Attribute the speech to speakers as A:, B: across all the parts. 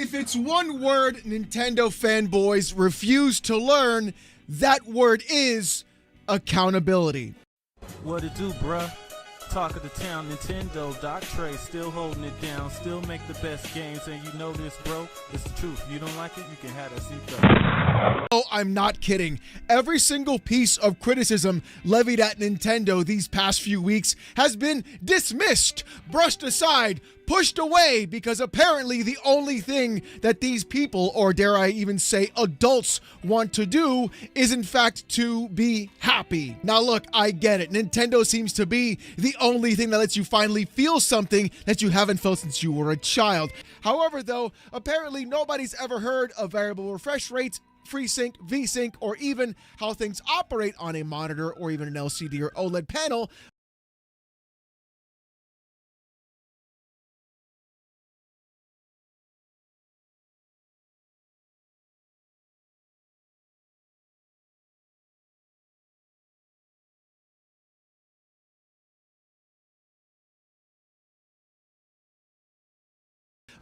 A: If it's one word Nintendo fanboys refuse to learn, that word is accountability.
B: What it do, bruh? Talk of the town, Nintendo, Doc Trey, still holding it down, still make the best games, and you know this, bro. It's the truth. If you don't like it, you can have that seatbelt.
A: Oh, I'm not kidding. Every single piece of criticism levied at Nintendo these past few weeks has been dismissed, brushed aside, pushed away, because apparently the only thing that these people, or dare I even say adults, want to do is in fact to be happy. Now look, I get it. Nintendo seems to be the only thing that lets you finally feel something that you haven't felt since you were a child. However though, apparently nobody's ever heard of variable refresh rates, FreeSync, VSync, or even how things operate on a monitor or even an LCD or OLED panel.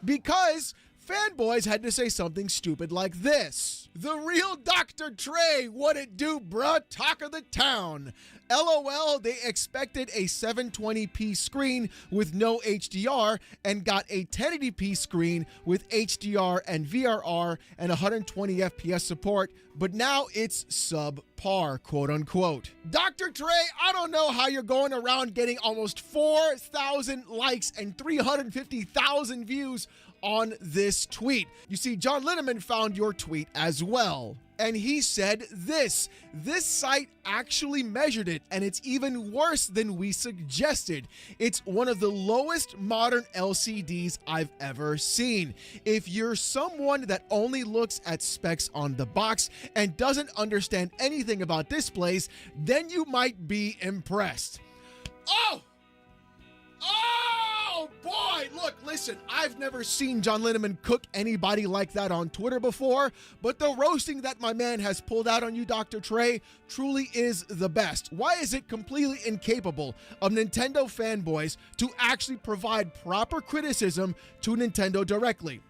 A: Because fanboys had to say something stupid like this. The real Dr. Trey, what it do, bruh? Talk of the town. LOL, they expected a 720p screen with no HDR and got a 1080p screen with HDR and VRR and 120 FPS support, but now it's subpar, quote unquote. Dr. Trey, I don't know how you're going around getting almost 4,000 likes and 350,000 views on this tweet. You see, John Linneman found your tweet as well. And he said this site actually measured it, and it's even worse than we suggested. It's one of the lowest modern LCDs I've ever seen. If you're someone that only looks at specs on the box and doesn't understand anything about displays, then you might be impressed. Oh boy, look, listen, I've never seen John Linneman cook anybody like that on Twitter before, but the roasting that my man has pulled out on you, Dr. Trey, truly is the best. Why is it completely incapable of Nintendo fanboys to actually provide proper criticism to Nintendo directly?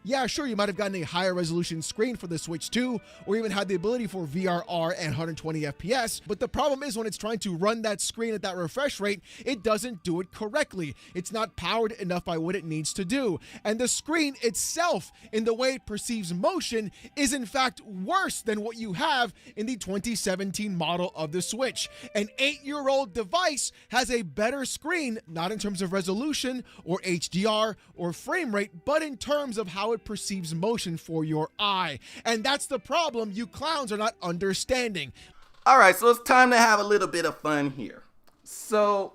A: Yeah, sure, you might have gotten a higher resolution screen for the Switch 2, or even had the ability for VRR and 120 FPS, but the problem is when it's trying to run that screen at that refresh rate, it doesn't do it correctly. It's not powered enough by what it needs to do. And the screen itself, in the way it perceives motion, is in fact worse than what you have in the 2017 model of the Switch. An 8-year-old device has a better screen, not in terms of resolution or HDR or frame rate, but in terms of how it perceives motion for your eye. And that's the problem you clowns are not understanding.
C: All right, so it's time to have a little bit of fun here. So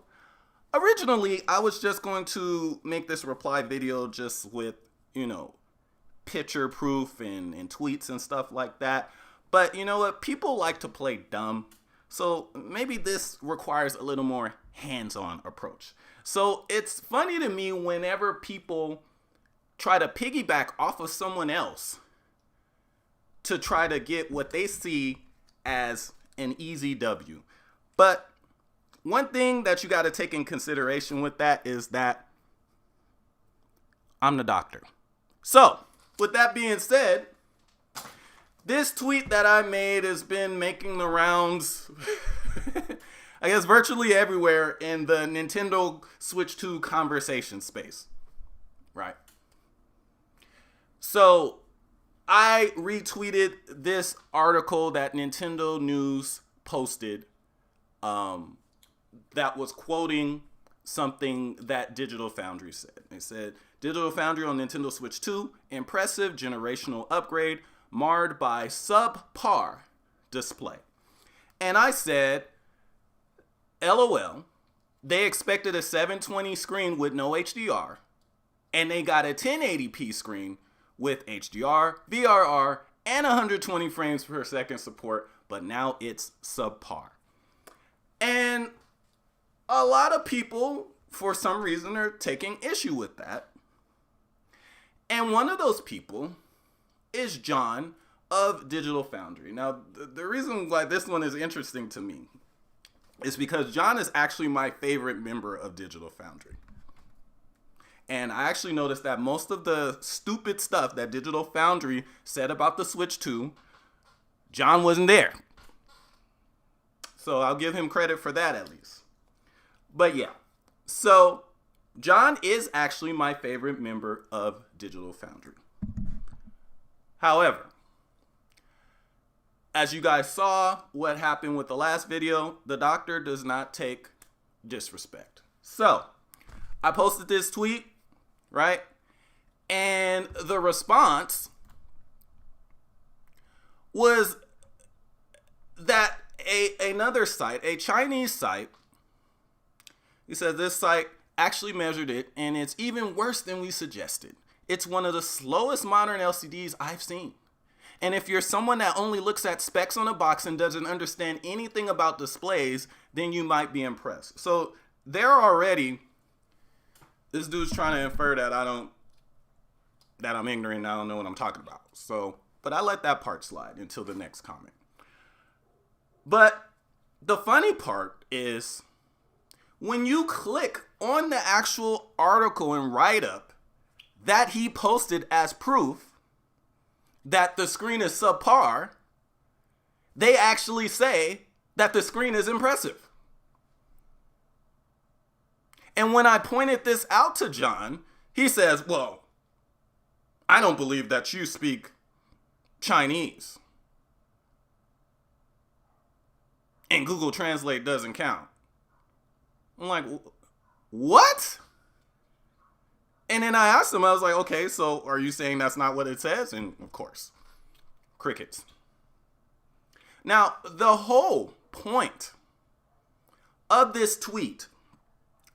C: originally I was just going to make this reply video just with, picture proof and tweets and stuff like that. But you know what? People like to play dumb. So maybe this requires a little more hands-on approach. So it's funny to me whenever people try to piggyback off of someone else to try to get what they see as an easy W. But one thing that you got to take in consideration with that is that I'm the doctor. So with that being said, this tweet that I made has been making the rounds I guess virtually everywhere in the Nintendo Switch 2 conversation space, right? So I retweeted this article that Nintendo News posted that was quoting something that Digital Foundry said. They said, Digital Foundry on Nintendo Switch 2, impressive generational upgrade marred by subpar display. And I said, LOL, they expected a 720 screen with no HDR, and they got a 1080p screen with HDR, VRR, and 120 frames per second support, but now it's subpar. And a lot of people, for some reason, are taking issue with that. And one of those people is John of Digital Foundry. Now, the reason why this one is interesting to me is because John is actually my favorite member of Digital Foundry. And I actually noticed that most of the stupid stuff that Digital Foundry said about the Switch 2, John wasn't there. So I'll give him credit for that at least. But yeah, so John is actually my favorite member of Digital Foundry. However, as you guys saw what happened with the last video, the doctor does not take disrespect. So I posted this tweet, right? And the response was that another site, a Chinese site, he said this site actually measured it and it's even worse than we suggested. It's one of the slowest modern LCDs I've seen. And if you're someone that only looks at specs on a box and doesn't understand anything about displays, then you might be impressed. So there already, this dude's trying to infer that I'm ignorant and I don't know what I'm talking about. So, but I let that part slide until the next comment. But the funny part is when you click on the actual article and write-up that he posted as proof that the screen is subpar, they actually say that the screen is impressive. And when I pointed this out to John, he says, well, I don't believe that you speak Chinese. And Google Translate doesn't count. I'm like, what? And then I asked him, I was like, okay, so are you saying that's not what it says? And of course, crickets. Now, the whole point of this tweet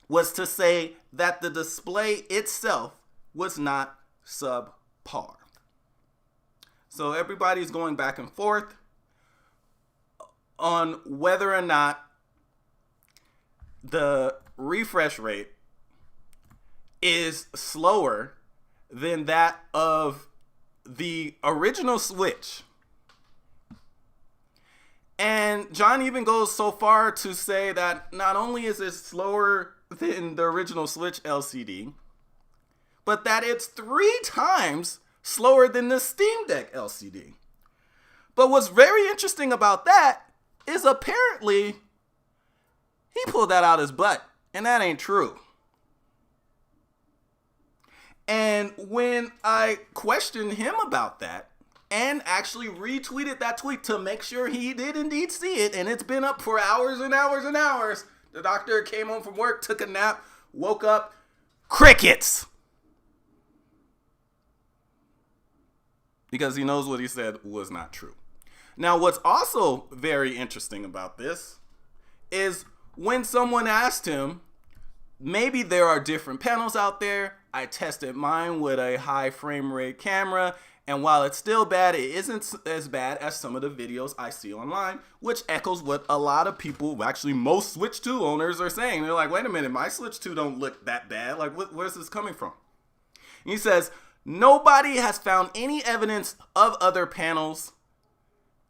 C: was to say that the display itself was not subpar. So everybody's going back and forth on whether or not the refresh rate is slower than that of the original Switch. And John even goes so far to say that not only is it slower than the original Switch LCD, but that it's 3 times slower than the Steam Deck LCD. But what's very interesting about that is apparently he pulled that out his butt, and that ain't true. And when I questioned him about that and actually retweeted that tweet to make sure he did indeed see it, and it's been up for hours and hours and hours, the doctor came home from work, took a nap, woke up, crickets. Because he knows what he said was not true. Now, what's also very interesting about this is when someone asked him, maybe there are different panels out there. I tested mine with a high frame rate camera, and while it's still bad, it isn't as bad as some of the videos I see online, which echoes what a lot of people, actually most Switch 2 owners are saying. They're like, wait a minute, my Switch 2 don't look that bad. Like, where's this coming from? And he says, nobody has found any evidence of other panels,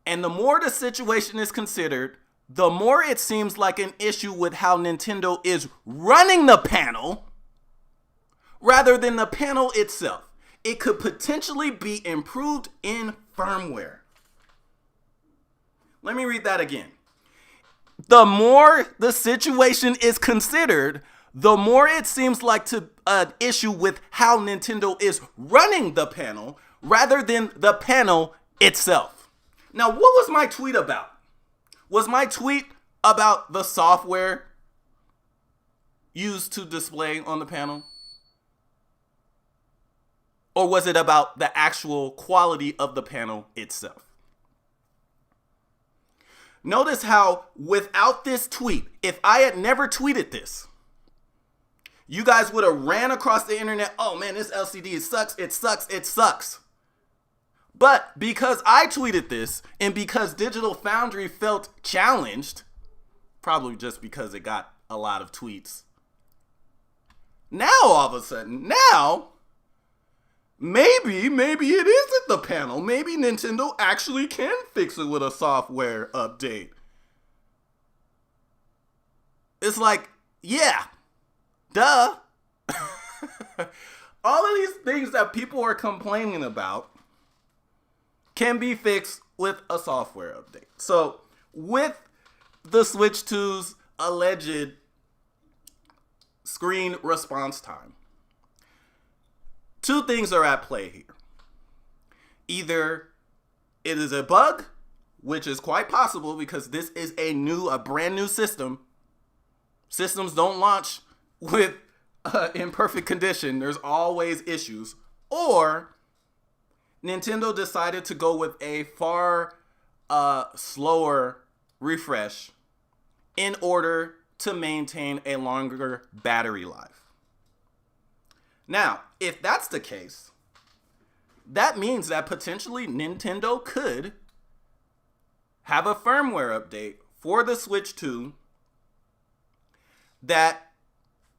C: and the more the situation is considered, the more it seems like an issue with how Nintendo is running the panel rather than the panel itself. It could potentially be improved in firmware. Let me read that again. The more the situation is considered, the more it seems like an issue with how Nintendo is running the panel rather than the panel itself. Now, what was my tweet about? Was my tweet about the software used to display on the panel? Or was it about the actual quality of the panel itself? Notice how without this tweet, if I had never tweeted this, you guys would have ran across the internet, oh man, this LCD, it sucks, it sucks, it sucks. But because I tweeted this and because Digital Foundry felt challenged, probably just because it got a lot of tweets, now all of a sudden, now maybe it isn't the panel. Maybe Nintendo actually can fix it with a software update. It's like, yeah, duh. All of these things that people are complaining about can be fixed with a software update. So with the Switch 2's alleged screen response time, two things are at play here. Either it is a bug, which is quite possible because this is a brand new system. Systems don't launch with in perfect condition. There's always issues. Or Nintendo decided to go with a far slower refresh in order to maintain a longer battery life. Now, if that's the case, that means that potentially Nintendo could have a firmware update for the Switch 2 that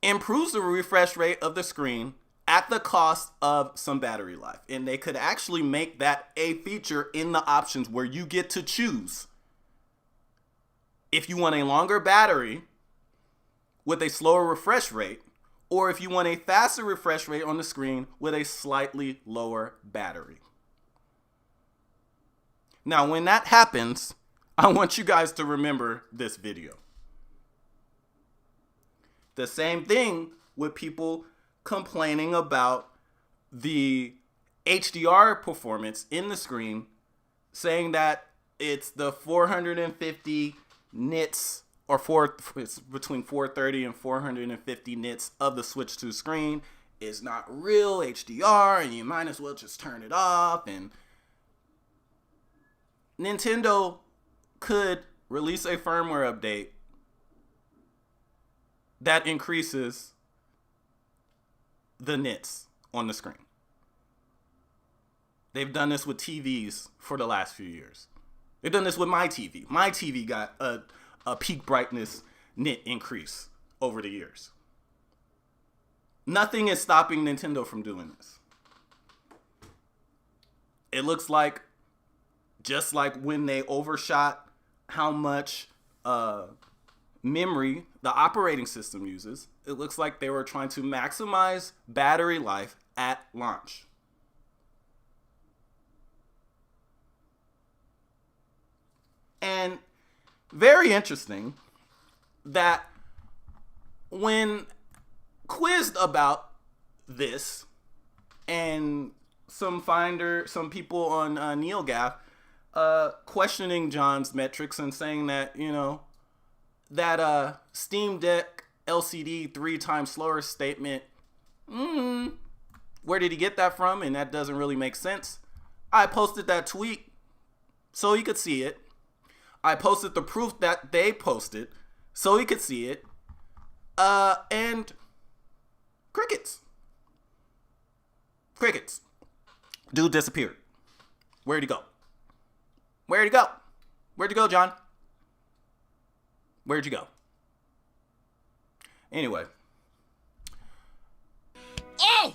C: improves the refresh rate of the screen at the cost of some battery life. And they could actually make that a feature in the options where you get to choose if you want a longer battery with a slower refresh rate, or if you want a faster refresh rate on the screen with a slightly lower battery. Now, when that happens, I want you guys to remember this video. The same thing with people complaining about the HDR performance in the screen, saying that it's the 450 nits, it's between 430 and 450 nits of the Switch 2 screen is not real HDR, and you might as well just turn it off. And Nintendo could release a firmware update that increases the nits on the screen. They've done this with TVs for the last few years. They've done this with my TV. My TV got a peak brightness nit increase over the years. Nothing is stopping Nintendo from doing this. It looks like, just like when they overshot how much memory the operating system uses, it looks like they were trying to maximize battery life at launch. And very interesting that when quizzed about this, and some people on NeoGAF questioning John's metrics and saying that, that Steam Deck LCD 3 times slower statement, where did he get that from? And that doesn't really make sense. I posted that tweet so he could see it. I posted the proof that they posted so he could see it. And crickets. Dude disappeared. Where'd he go? Where'd you go, John? Where'd you go? Anyway.
A: Oh!